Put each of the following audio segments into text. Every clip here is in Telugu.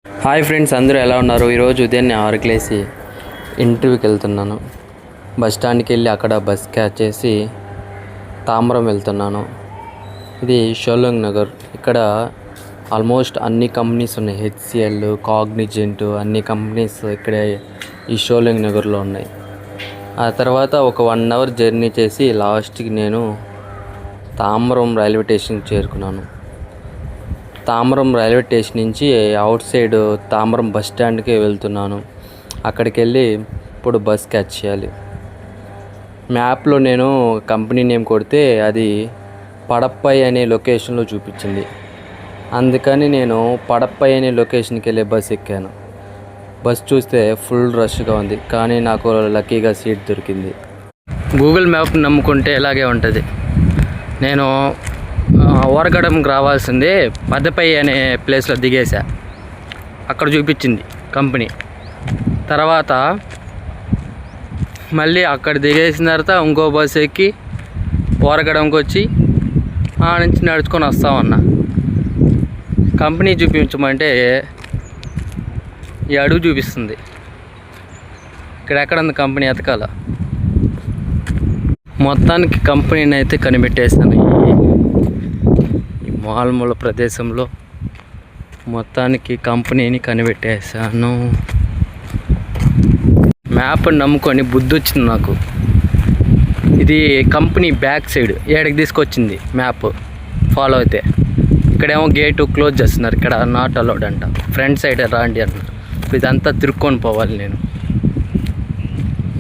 హాయ్ ఫ్రెండ్స్, అందరూ ఎలా ఉన్నారు? ఈరోజు ఉదయాన్నే 6కి లేసి ఇంటర్వ్యూకి వెళ్తున్నాను. బస్ స్టాండ్కి వెళ్ళి అక్కడ బస్ క్యాచ్ చేసి తాంబరం వెళ్తున్నాను. ఇది షోలంగ్ నగర్. ఇక్కడ ఆల్మోస్ట్ అన్ని కంపెనీస్ ఉన్నాయి. హెచ్సిఎల్, కాగ్నిజెంట్ అన్ని కంపెనీస్ ఇక్కడే ఈ షోలంగ్ నగర్లో ఉన్నాయి. ఆ తర్వాత ఒక 1 అవర్ జర్నీ చేసి లాస్ట్కి నేను తాంబరం రైల్వే స్టేషన్కి చేరుకున్నాను. తాంబరం రైల్వే స్టేషన్ నుంచి అవుట్ సైడ్ తాంబరం బస్ స్టాండ్కి వెళ్తున్నాను. అక్కడికి వెళ్ళి ఇప్పుడు బస్ క్యాచ్ చేయాలి. మ్యాప్లో నేను కంపెనీ నేమ్ కొడితే అది పడప్పై అనే లొకేషన్లో చూపించింది. అందుకని నేను పడప్పై అనే లొకేషన్కి వెళ్ళే బస్ ఎక్కాను. బస్ చూస్తే ఫుల్ రష్గా ఉంది, కానీ నాకు లక్కీగా సీట్ దొరికింది. గూగుల్ మ్యాప్ నమ్ముకుంటే ఇలాగే ఉంటుంది. నేను ఓరగడంకి రావాల్సిందే పదపై అనే ప్లేస్లో దిగేసా. అక్కడ చూపించింది కంపెనీ. తర్వాత మళ్ళీ అక్కడ దిగేసిన తర్వాత ఇంకో బస్సు ఎక్కి ఓరగడంకి వచ్చి ఆ నుంచి నడుచుకొని వస్తామన్నా. కంపెనీ చూపించమంటే ఈ అడుగు చూపిస్తుంది. ఇక్కడ ఎక్కడ ఉంది కంపెనీ? ఎతకాల. మొత్తానికి కంపెనీని అయితే కనిపెట్టేశాను. ఈ మాల్మూల ప్రదేశంలో మొత్తానికి కంపెనీని కనిపెట్టేశాను. మ్యాప్ నమ్ముకొని బుద్ధి వచ్చింది నాకు. ఇది కంపెనీ బ్యాక్ సైడ్ ఏడకి తీసుకొచ్చింది మ్యాప్ ఫాలో అయితే. ఇక్కడేమో గేటు క్లోజ్ చేస్తున్నారు. ఇక్కడ నాట్ అలౌడ్ అంట. ఫ్రంట్ సైడ్ రాండి అన్నారు. ఇదంతా తిరుక్కొని పోవాలి నేను.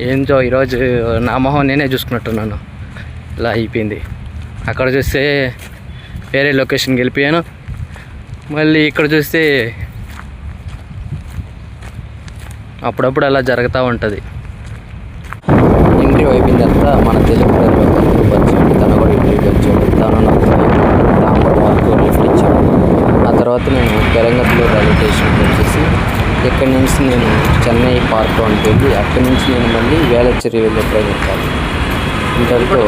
ఏంటో ఈరోజు నా మొహం నేనే చూసుకున్నట్టున్నాను. ఇలా అయిపోయింది. అక్కడ చూస్తే వేరే లొకేషన్కి వెళ్ళిపోయాను. మళ్ళీ ఇక్కడ చూస్తే అప్పుడప్పుడు అలా జరుగుతూ ఉంటుంది. ఇంటర్వ్యూ అయిపోయిన తర్వాత మన తెలుగు వచ్చాడు. తను కూడా ఇంటర్వ్యూకి వచ్చాడు. తను నాకు తాంబరం వరకు లిఫ్ట్ ఇచ్చాడు. ఆ తర్వాత నేను తెలంగాణలో రైల్వే స్టేషన్కి వచ్చేసి ఇక్కడి నుంచి నేను చెన్నై పార్క్ అని వెళ్ళి అక్కడి నుంచి నేను మళ్ళీ వేలచ్చేరి వెళ్ళే ట్రైన్ ఎక్కాలి. ఇంతటితో